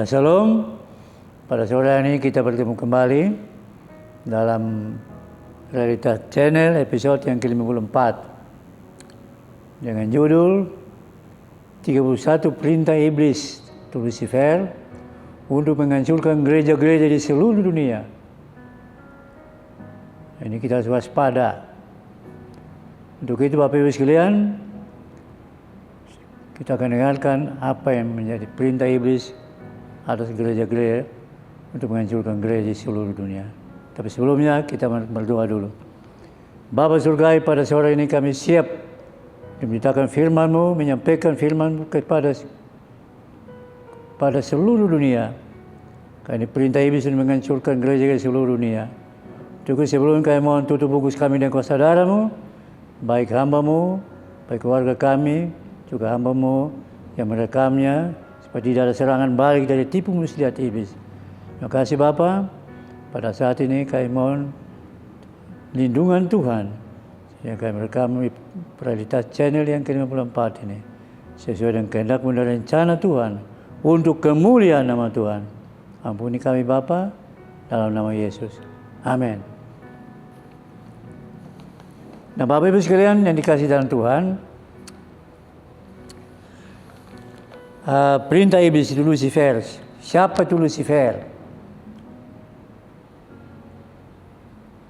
Shalom. Pada sore ini kita bertemu kembali dalam Realitas Channel episode yang ke-54 dengan judul 31 Perintah Iblis Lucifer untuk menghancurkan gereja-gereja di seluruh dunia. Ini kita harus waspada. Untuk itu Bapak Ibu sekalian, kita akan dengarkan apa yang menjadi perintah iblis atas gereja-gereja untuk menghancurkan gereja di seluruh dunia. Tapi sebelumnya kita berdoa dulu. Bapa Surgawi, pada sore ini kami siap memberitakan firman-Mu, menyampaikan firman-Mu kepada seluruh dunia. Karena perintah iblis untuk menghancurkan gereja di seluruh dunia. Untuk sebelum kami mohon tutup bungkus kami dengan kuasa darah-Mu, baik hamba-Mu, baik keluarga kami, juga hamba-Mu yang merekamnya, supaya tidak ada serangan balik dari tipu muslihat iblis. Terima kasih Bapa. Pada saat ini kami mohon lindungan Tuhan yang kami merekam Realitas Channel yang ke-54 ini sesuai dengan kehendak-Mu dan rencana Tuhan untuk kemuliaan nama Tuhan. Ampuni kami Bapa, dalam nama Yesus. Amin. Nah, Bapak Ibu sekalian yang dikasihi dalam Tuhan, perintah iblis itu Lucifer. Siapa itu Lucifer?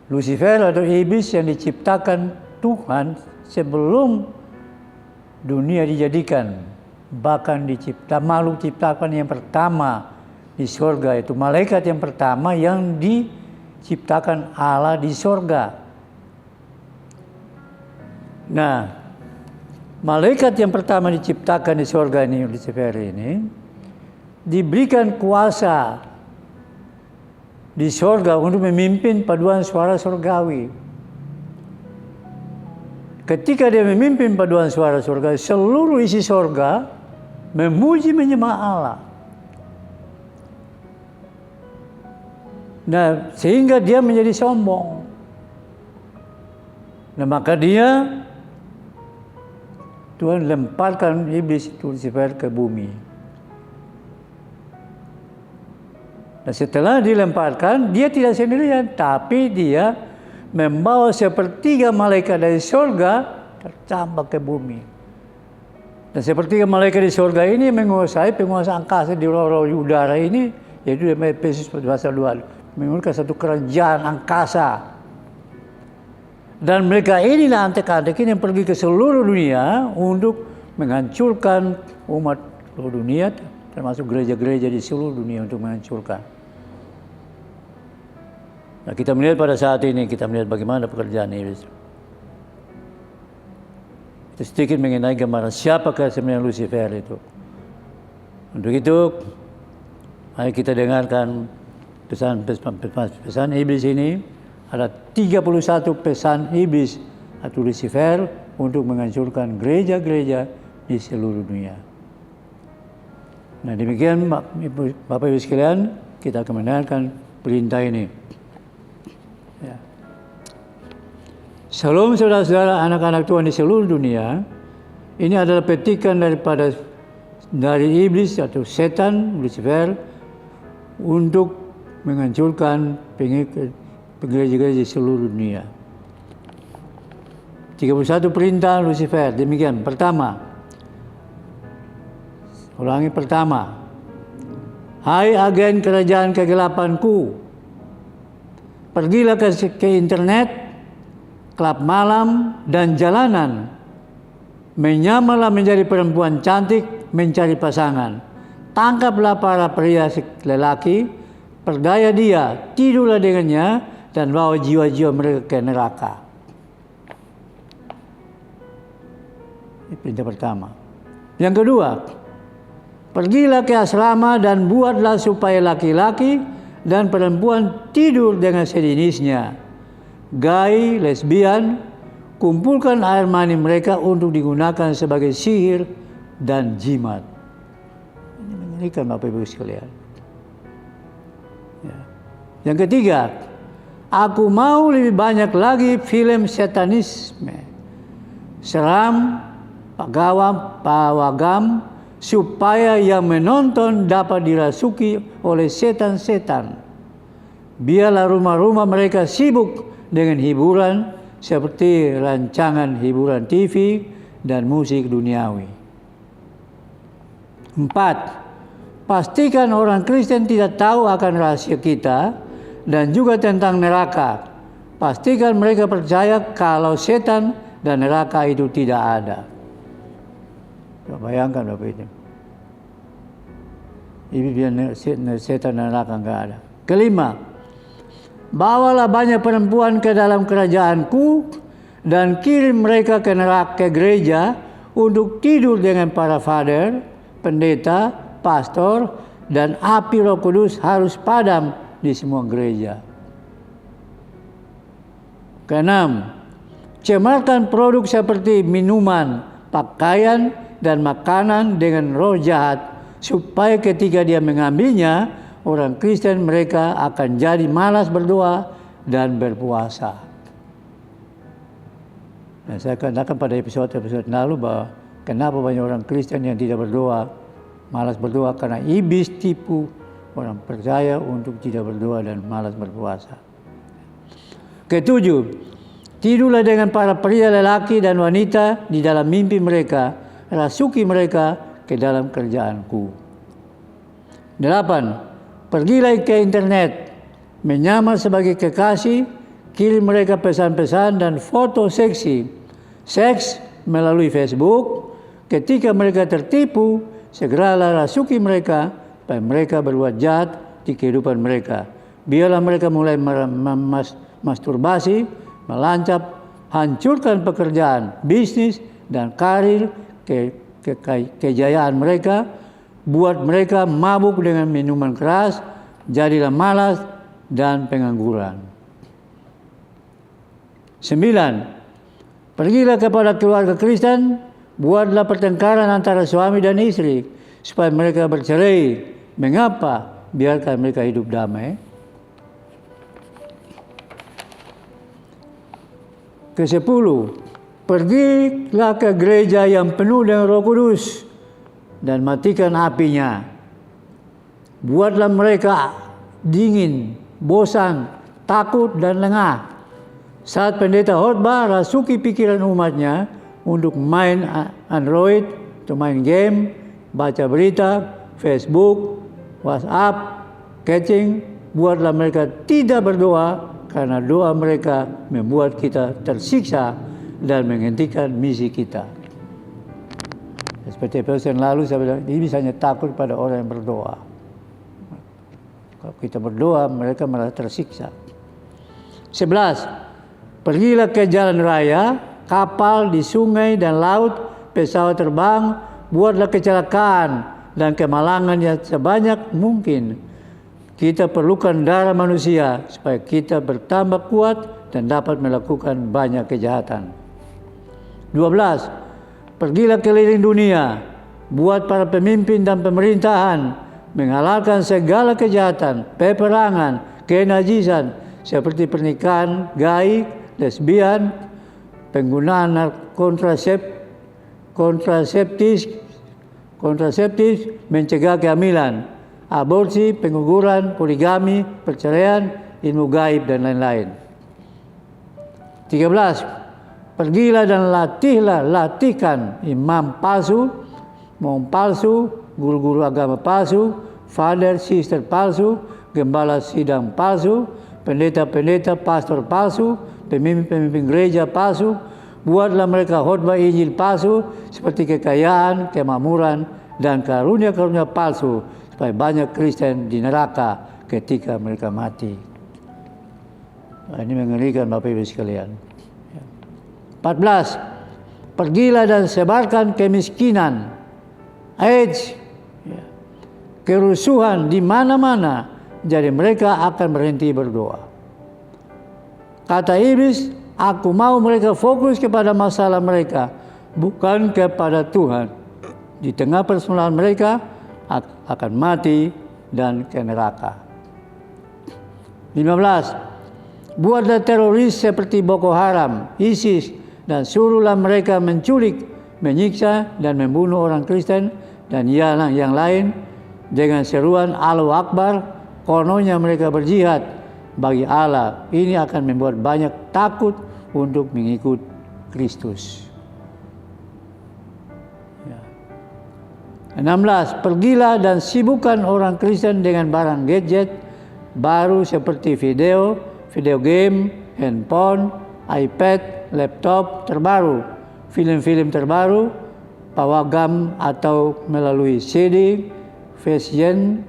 Lucifer adalah iblis yang diciptakan Tuhan sebelum dunia dijadikan. Bahkan makhluk ciptakan yang pertama di surga, itu malaikat yang pertama yang diciptakan Allah di surga. Nah, malaikat yang pertama diciptakan di surga ini, Lucifer ini, diberikan kuasa di surga untuk memimpin paduan suara surgawi. Ketika dia memimpin paduan suara surgawi, seluruh isi surga memuji menyembah Allah. Nah, sehingga dia menjadi sombong. Nah, maka Tuhan lemparkan iblis itu Lucifer ke bumi. Dan setelah dilemparkan, dia tidak sendirian, tapi dia membawa sepertiga malaikat dari surga tercambak ke bumi. Dan sepertiga malaikat di surga ini menguasai penguasa angkasa di roh-roh udara ini, yaitu Efesus pasal 2, menguasai satu kerajaan angkasa. Dan mereka inilah antek-antek ini yang pergi ke seluruh dunia untuk menghancurkan umat seluruh dunia, termasuk gereja-gereja di seluruh dunia untuk menghancurkan. Nah, kita melihat pada saat ini, kita melihat bagaimana pekerjaan iblis. Itu sedikit mengenai gambaran siapakah sebenarnya Lucifer itu. Untuk itu, mari kita dengarkan pesan iblis ini. Ada 31 pesan iblis atau Lucifer untuk menghancurkan gereja-gereja di seluruh dunia. Nah, demikian Bapak Ibu sekalian, kita akan mendengarkan perintah ini. Ya. Shalom saudara-saudara, anak-anak Tuhan di seluruh dunia. Ini adalah petikan dari iblis atau setan Lucifer untuk menghancurkan gereja-gereja di seluruh dunia. 31 perintah Lucifer. Demikian. Pertama. Ulangi pertama. Hai agen kerajaan kegelapanku, pergilah ke internet, klub malam, dan jalanan. Menyamalah menjadi perempuan cantik mencari pasangan. Tangkaplah para pria lelaki, perdaya dia, tidurlah dengannya, dan bawa jiwa-jiwa mereka ke neraka. Ini perintah pertama. Yang kedua, pergilah ke asrama dan buatlah supaya laki-laki dan perempuan tidur dengan sejenisnya. Gay, lesbian, kumpulkan air mani mereka untuk digunakan sebagai sihir dan jimat. Ini mengerikan Bapak Ibu sekalian. Ya. Yang ketiga, aku mau lebih banyak lagi film satanisme, seram, pawagam, supaya yang menonton dapat dirasuki oleh setan-setan. Biarlah rumah-rumah mereka sibuk dengan hiburan seperti rancangan hiburan TV dan musik duniawi. 4. Pastikan orang Kristen tidak tahu akan rahasia kita dan juga tentang neraka. Pastikan mereka percaya kalau setan dan neraka itu tidak ada. Bayangkan Bapak itu. Ibu biar setan dan neraka enggak ada. 5. Bawalah banyak perempuan ke dalam kerajaanku dan kirim mereka ke neraka, ke gereja untuk tidur dengan para father, pendeta, pastor, dan api Roh Kudus harus padam di semua gereja. 6. Cemarkan produk seperti minuman, pakaian, dan makanan dengan roh jahat, supaya ketika dia mengambilnya, orang Kristen mereka akan jadi malas berdoa dan berpuasa. Nah, saya katakan pada episode lalu bahwa kenapa banyak orang Kristen yang tidak berdoa, malas berdoa, karena iblis tipu orang percaya untuk tidak berdoa dan malas berpuasa. 7. Tidurlah dengan para pria lelaki dan wanita di dalam mimpi mereka, rasuki mereka ke dalam kerjaanku. 8. Pergilah ke internet, menyamar sebagai kekasih, kirim mereka pesan-pesan dan foto seksi, seks melalui Facebook. Ketika mereka tertipu, segeralah rasuki mereka supaya mereka berbuat jahat di kehidupan mereka. Biarlah mereka mulai masturbasi, melancap, hancurkan pekerjaan, bisnis, dan karir, kejayaan mereka, buat mereka mabuk dengan minuman keras, jadilah malas dan pengangguran. 9. Pergilah kepada keluarga Kristen, buatlah pertengkaran antara suami dan istri, supaya mereka bercerai. Mengapa? Biarkan mereka hidup damai. Ke-10. Pergilah ke gereja yang penuh dengan Roh Kudus dan matikan apinya. Buatlah mereka dingin, bosan, takut, dan lengah. Saat pendeta khotbah, rasuki pikiran umatnya untuk main Android, atau main game, baca berita, Facebook, WhatsApp, chatting. Buatlah mereka tidak berdoa, karena doa mereka membuat kita tersiksa dan menghentikan misi kita. Seperti episode yang lalu saya bilang, ini hanya takut pada orang yang berdoa. Kalau kita berdoa, mereka malah tersiksa. 11. Pergilah ke jalan raya, kapal di sungai dan laut, pesawat terbang, buatlah kecelakaan dan kemalangan yang sebanyak mungkin. Kita perlukan darah manusia supaya kita bertambah kuat dan dapat melakukan banyak kejahatan. 12. Pergilah keliling dunia, buat para pemimpin dan pemerintahan menghalalkan segala kejahatan, peperangan, kenajisan seperti pernikahan gay, lesbian, penggunaan kontraseptis mencegah kehamilan, aborsi, pengguguran, poligami, perceraian, ilmu gaib, dan lain-lain. 13. Pergilah dan latihkan imam palsu, guru-guru agama palsu, father, sister palsu, gembala sidang palsu, pendeta-pendeta, pastor palsu, pemimpin-pemimpin gereja palsu. Buatlah mereka khotbah Injil palsu seperti kekayaan, kemakmuran, dan karunia-karunia palsu, supaya banyak Kristen di neraka ketika mereka mati. Nah, ini mengerikan Bapak Ibu sekalian. 14. Pergilah dan sebarkan kemiskinan, AIDS, kerusuhan di mana-mana, jadi mereka akan berhenti berdoa. Kata iblis, aku mau mereka fokus kepada masalah mereka, bukan kepada Tuhan. Di tengah persoalan mereka akan mati dan ke neraka. 15. Buatlah teroris seperti Boko Haram, ISIS, dan suruhlah mereka menculik, menyiksa, dan membunuh orang Kristen dan yang lain dengan seruan Allahu Akbar. Kononnya mereka berjihad bagi Allah. Ini akan membuat banyak takut untuk mengikut Kristus. 16. Pergilah dan sibukkan orang Kristen dengan barang gadget baru seperti video game, handphone, iPad, laptop terbaru, film-film terbaru, pawagam atau melalui CD, fashion.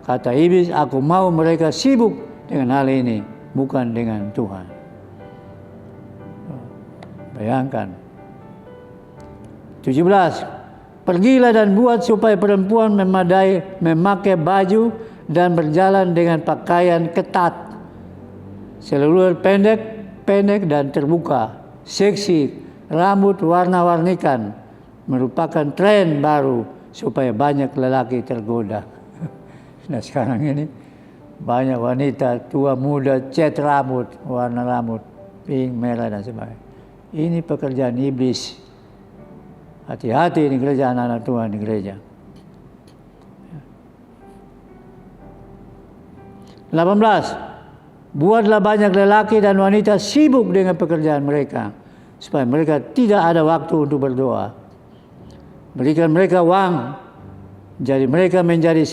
Kata iblis, aku mau mereka sibuk dengan hal ini, bukan dengan Tuhan. Bayangkan. 17. Pergilah dan buat supaya perempuan memakai baju dan berjalan dengan pakaian ketat, seluler pendek dan terbuka, seksi, rambut warna-warnikan, merupakan tren baru supaya banyak lelaki tergoda. Nah sekarang ini banyak wanita tua muda cat rambut, warna rambut pink, merah dan sebagainya. Ini pekerjaan iblis. Hati-hati di gereja, anak-anak Tuhan di gereja. 18. Buatlah banyak lelaki dan wanita sibuk dengan pekerjaan mereka, supaya mereka tidak ada waktu untuk berdoa. Berikan mereka uang, jadi mereka menjadi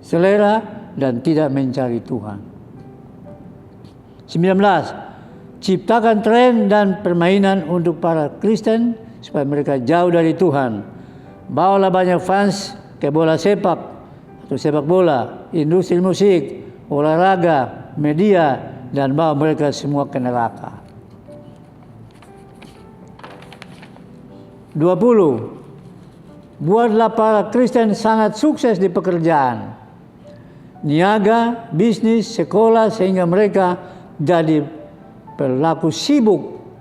selera dan tidak mencari Tuhan. 19. Ciptakan tren dan permainan untuk para Kristen supaya mereka jauh dari Tuhan. Bawalah banyak fans ke bola sepak atau sepak bola, industri musik, olahraga, media, dan bawa mereka semua ke neraka. 20. Buatlah para Kristen sangat sukses di pekerjaan, niaga, bisnis, sekolah, sehingga mereka jadi berlaku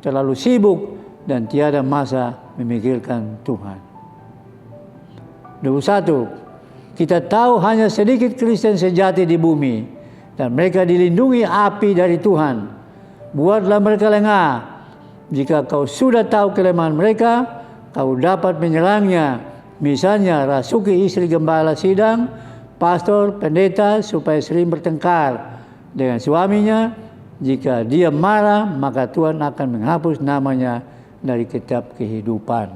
terlalu sibuk dan tiada masa memikirkan Tuhan. 21. Kita tahu hanya sedikit Kristen sejati di bumi dan mereka dilindungi api dari Tuhan. Buatlah mereka lengah. Jika kau sudah tahu kelemahan mereka, kau dapat menyerangnya. Misalnya rasuki istri gembala sidang, pastor, pendeta supaya sering bertengkar dengan suaminya. Jika dia marah, maka Tuhan akan menghapus namanya dari kitab kehidupan.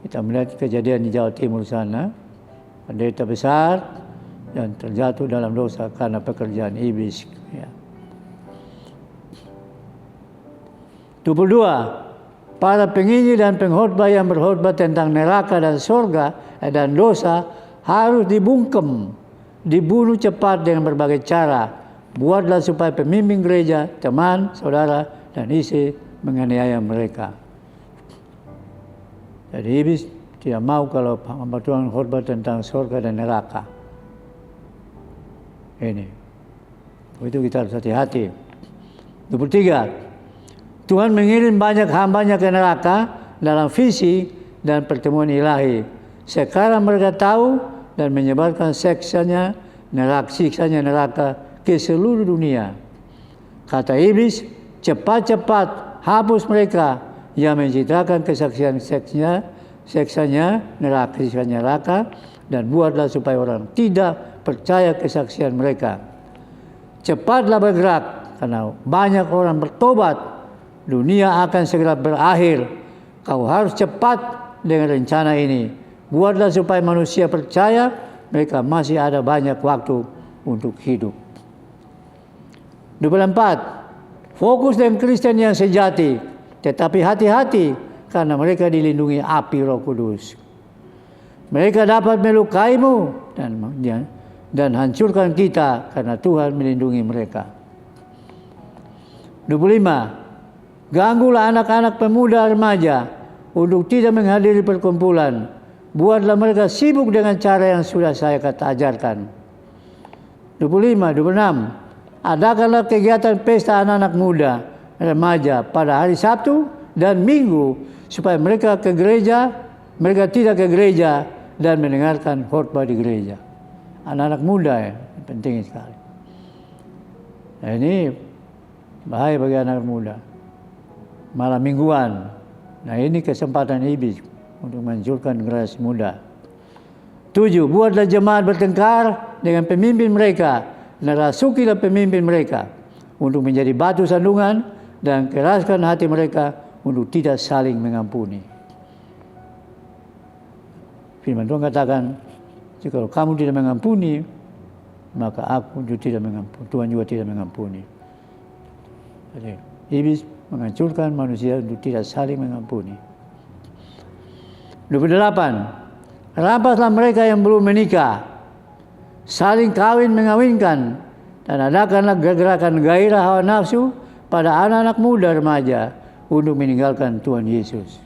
Kita melihat kejadian di Jawa Timur sana, pendeta besar dan terjatuh dalam dosa karena pekerjaan iblis. 22. Para penginjil dan pengkhotbah yang berkhotbah tentang neraka dan surga dan dosa harus dibungkem, dibunuh cepat dengan berbagai cara. Buatlah supaya pemimpin gereja, teman, saudara, dan istri menganiaya mereka. Jadi iblis tidak mau kalau hamba Tuhan khotbah tentang surga dan neraka. Ini. Itu kita harus hati-hati. 23. Tuhan mengirim banyak hambanya ke neraka dalam visi dan pertemuan ilahi. Sekarang mereka tahu dan menyebarkan siksanya neraka ke seluruh dunia. Kata iblis, cepat-cepat hapus mereka yang menciptakan kesaksian seksanya neraka, dan buatlah supaya orang tidak percaya kesaksian mereka. Cepatlah bergerak, karena banyak orang bertobat. Dunia akan segera berakhir. Kau harus cepat dengan rencana ini. Buatlah supaya manusia percaya mereka masih ada banyak waktu untuk hidup. 24. Fokus dengan Kristen yang sejati, tetapi hati-hati karena mereka dilindungi api Roh Kudus. Mereka dapat melukaimu dan hancurkan kita karena Tuhan melindungi mereka. 25. Ganggulah anak-anak pemuda remaja untuk tidak menghadiri perkumpulan. Buatlah mereka sibuk dengan cara yang sudah saya ajarkan. 26. Adakanlah kegiatan pesta anak-anak muda, remaja pada hari Sabtu dan Minggu supaya mereka tidak ke gereja dan mendengarkan khotbah di gereja. Anak-anak muda penting sekali. Nah, ini bahaya bagi anak muda. Malam mingguan, Nah, ini kesempatan iblis untuk menghancurkan generasi muda. 7. Buatlah jemaat bertengkar dengan pemimpin mereka dan rasukilah pemimpin mereka untuk menjadi batu sandungan dan keraskan hati mereka untuk tidak saling mengampuni. Firman Tuhan katakan, jika kamu tidak mengampuni, maka aku juga tidak mengampuni. Tuhan juga tidak mengampuni. Jadi, iblis menghancurkan manusia untuk tidak saling mengampuni. 28. Rampaslah mereka yang belum menikah, saling kawin mengawinkan, dan adakanlah gerakan gairah hawa nafsu pada anak-anak muda remaja untuk meninggalkan Tuhan Yesus.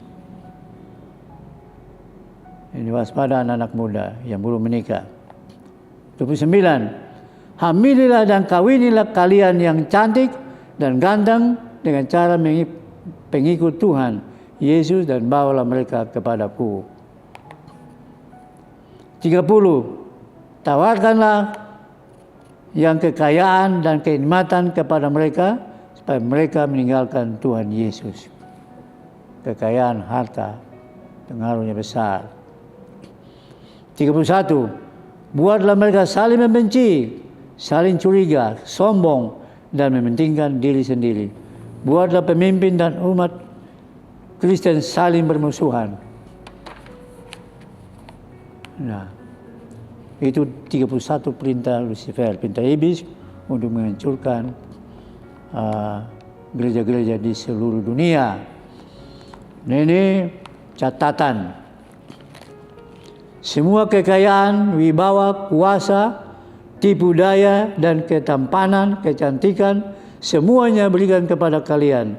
Ini waspada anak-anak muda yang belum menikah. 29. Hamililah dan kawinilah kalian yang cantik dan ganteng dengan cara pengikut Tuhan Yesus dan bawalah mereka kepadaku. 30. Tawarkanlah yang kekayaan dan kenikmatan kepada mereka supaya mereka meninggalkan Tuhan Yesus. Kekayaan harta pengaruhnya besar. 31. Buatlah mereka saling membenci, saling curiga, sombong, dan mementingkan diri sendiri. Buatlah pemimpin dan umat Kristen saling bermusuhan. Nah, itu 31 perintah Lucifer, perintah iblis untuk menghancurkan gereja-gereja di seluruh dunia. Nah, ini catatan. Semua kekayaan, wibawa, kuasa, tipu daya, dan ketampanan, kecantikan, semuanya berikan kepada kalian.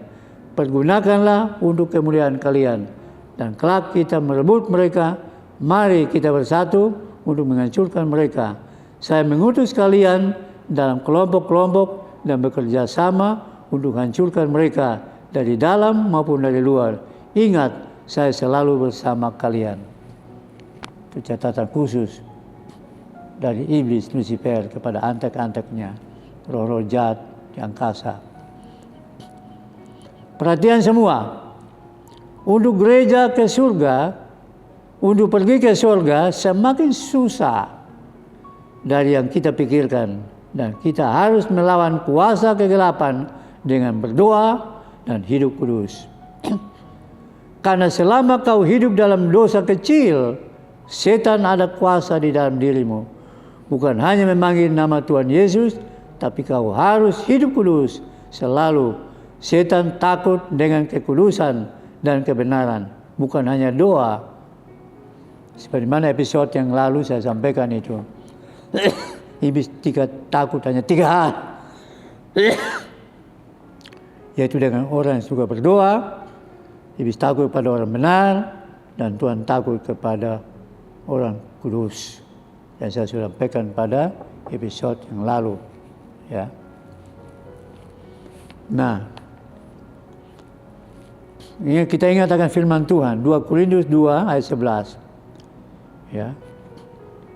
Pergunakanlah untuk kemuliaan kalian. Dan kelak kita merebut mereka. Mari kita bersatu untuk menghancurkan mereka. Saya mengutus kalian dalam kelompok-kelompok dan bekerja sama untuk hancurkan mereka dari dalam maupun dari luar. Ingat, saya selalu bersama kalian. Itu catatan khusus dari iblis Lucifer kepada antek-anteknya, roh-roh jahat di angkasa. Perhatian semua, untuk gereja ke surga, untuk pergi ke surga semakin susah dari yang kita pikirkan, dan kita harus melawan kuasa kegelapan dengan berdoa dan hidup kudus. Karena selama kau hidup dalam dosa kecil, setan ada kuasa di dalam dirimu. Bukan hanya memanggil nama Tuhan Yesus, tapi kau harus hidup kudus selalu. Setan takut dengan kekudusan dan kebenaran, bukan hanya doa. Seperti mana episode yang lalu saya sampaikan itu. Iblis takut hanya 3 hal. Yaitu dengan orang yang suka berdoa, iblis takut kepada orang benar, dan Tuhan takut kepada orang kudus. Yang saya sudah sampaikan pada episode yang lalu. Ya. Nah, ini kita ingat akan firman Tuhan, 2 Korintus 2 ayat 11. Ya.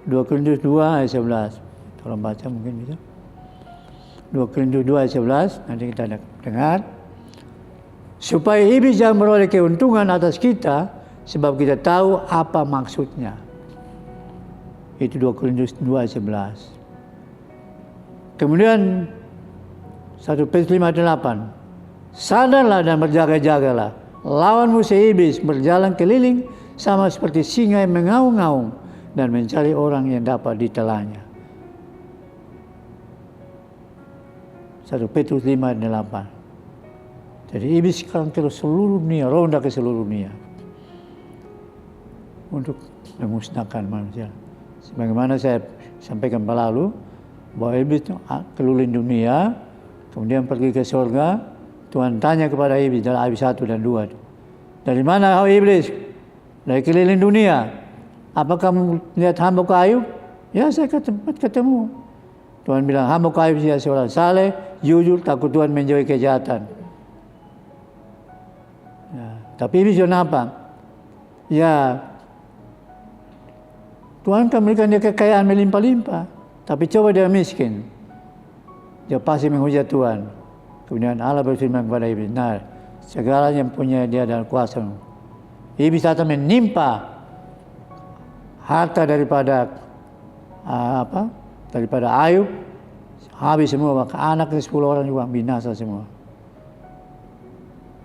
2 Korintus 2 ayat 11. Tolong baca mungkin bisa. 2 Korintus 2 ayat 11, nanti kita dengar. Supaya iblis jangan meroleh keuntungan atas kita, sebab kita tahu apa maksudnya. Itu 2 Korintus 2 ayat 11. Kemudian 1 Petrus 5 ayat 8. Sadarlah dan berjaga-jagalah. Lawan musuh iblis berjalan keliling sama seperti singa yang mengaung-ngaung dan mencari orang yang dapat ditelannya. 1 Petrus 5 ayat 8. Jadi iblis sekarang ke seluruh dunia, ronda ke seluruh dunia untuk memusnahkan manusia. Sebagaimana saya sampaikan lalu, bahwa iblis keliling dunia, kemudian pergi ke surga. Tuhan tanya kepada iblis dalam ayat 1 dan 2. Dari mana kau iblis? Dari keliling dunia. Apakah kamu lihat hamba Ayub? Ya, saya ke tempat ketemu. Tuhan bilang, hamba Ayub dia seorang saleh, jujur, takut Tuhan, menjauhi kejahatan. Ya, tapi iblis apa? Ya, Tuhan kan memberikan dia kekayaan melimpah-limpah, tapi coba dia miskin, dia pasti menghujat Tuhan. Kemudian Allah berfirman kepada iblis, nah, segala yang punya dia dalam kuasa, Iblis datang menimpa harta daripada daripada Ayub, habis semua, maka anaknya 10 orang juga binasa semua.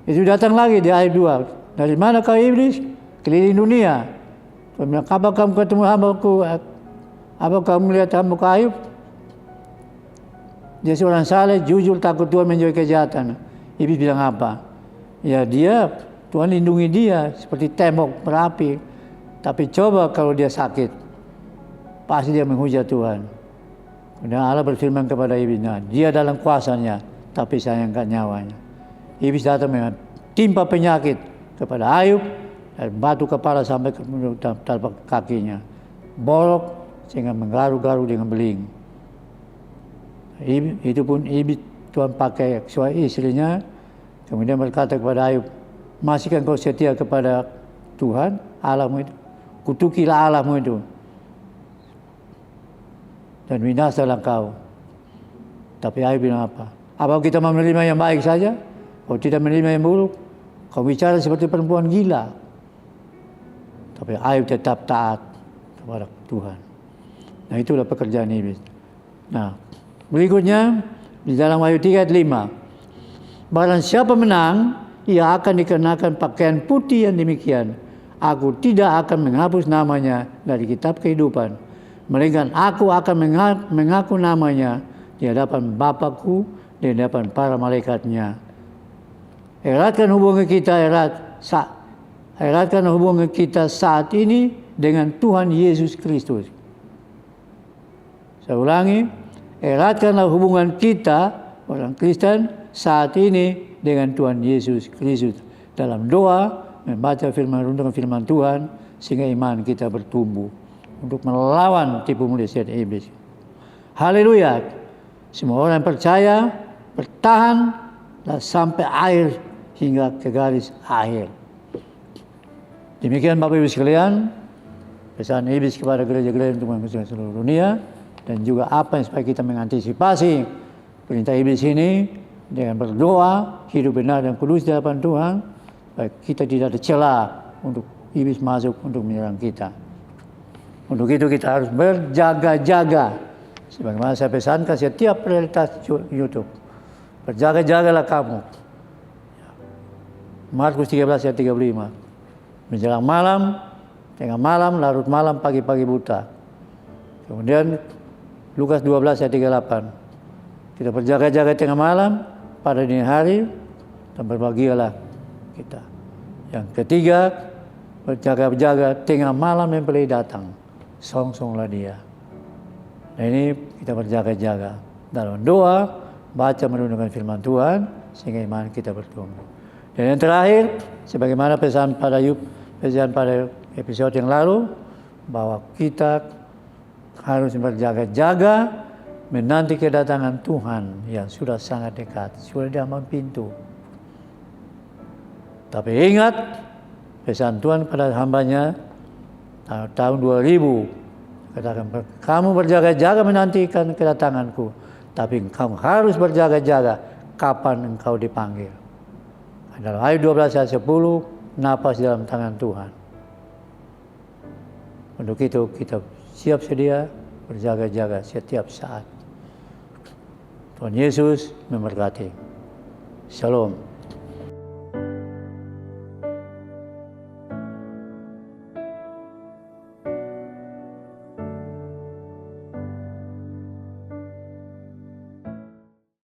Itu datang lagi di ayat 2. Dari mana kau iblis? Keliling dunia. Apa kamu ketemu hambaku? Apa kamu melihat hambaku Ayub? Dia seorang saleh, jujur, takut Tuhan, menjauhi kejahatan. Iblis bilang apa? Ya Tuhan lindungi dia seperti tembok berapi. Tapi coba kalau dia sakit, pasti dia menghujat Tuhan. Kemudian Allah berfirman kepada iblis, nah, dia dalam kuasanya, tapi sayangkan nyawanya. Iblis datang menimpa penyakit kepada Ayub, dan batu kepala sampai ke telapak kakinya, bolok sehingga menggaru-garu dengan beling. Itu pun iblis Tuhan pakai sesuai istrinya, kemudian berkata kepada Ayub, masihkan kau setia kepada Tuhan Allahmu itu? Kutukilah Allahmu itu, dan binasalah kau. Tapi Ayub bilang apa? Apa kita mau menerima yang baik saja? Kau tidak menerima yang buruk? Kau bicara seperti perempuan gila. Tapi Ayub tetap taat kepada Tuhan. Nah, itulah pekerjaan iblis. Nah, berikutnya di dalam Wahyu 3 ayat 5. Barang siapa menang, ia akan dikenakan pakaian putih yang demikian. Aku tidak akan menghapus namanya dari kitab kehidupan, melainkan aku akan mengaku namanya di hadapan Bapakku, di hadapan para malaikatnya. Eratkan hubungan kita saat ini dengan Tuhan Yesus Kristus. Saya ulangi, eratkanlah hubungan kita orang Kristen saat ini dengan Tuhan Yesus Kristus dalam doa, membaca renungan firman Tuhan, sehingga iman kita bertumbuh untuk melawan tipu muslihat iblis. Haleluya. Semua orang percaya bertahan sampai akhir, hingga ke garis akhir. Demikian Bapak Ibu sekalian, pesan iblis kepada gereja-gereja untuk mengusir seluruh dunia, dan juga apa yang supaya kita mengantisipasi perintah iblis ini dengan berdoa, hidup benar dan kudus di hadapan Tuhan, supaya kita tidak ada celah untuk iblis masuk untuk menyerang kita. Untuk itu kita harus berjaga-jaga. Sebagaimana saya pesankan setiap realitas YouTube. Berjaga-jagalah kamu. Markus 13 ayat 35. Menjelang malam, tengah malam, larut malam, pagi-pagi buta. Kemudian Lukas 12 ayat 38. Kita berjaga-jaga tengah malam, pada dini hari, dan berbahagialah kita. Yang ketiga, berjaga-jaga tengah malam mempelai datang. Song-songlah dia. Nah, ini kita berjaga-jaga dalam doa, baca merenungkan firman Tuhan, sehingga iman kita bertumbuh. Dan yang terakhir, sebagaimana pesan pada episode yang lalu, bahwa kita harus berjaga-jaga menanti kedatangan Tuhan yang sudah sangat dekat, sudah di halaman pintu. Tapi ingat, pesan Tuhan pada hambanya tahun 2000, katakan, kamu berjaga-jaga menantikan kedatanganku, tapi kamu harus berjaga-jaga kapan engkau dipanggil. Dalam ayat 12 ayat 10, napas dalam tangan Tuhan. Untuk itu kita siap sedia berjaga-jaga setiap saat. Tuhan Yesus memberkati. Shalom.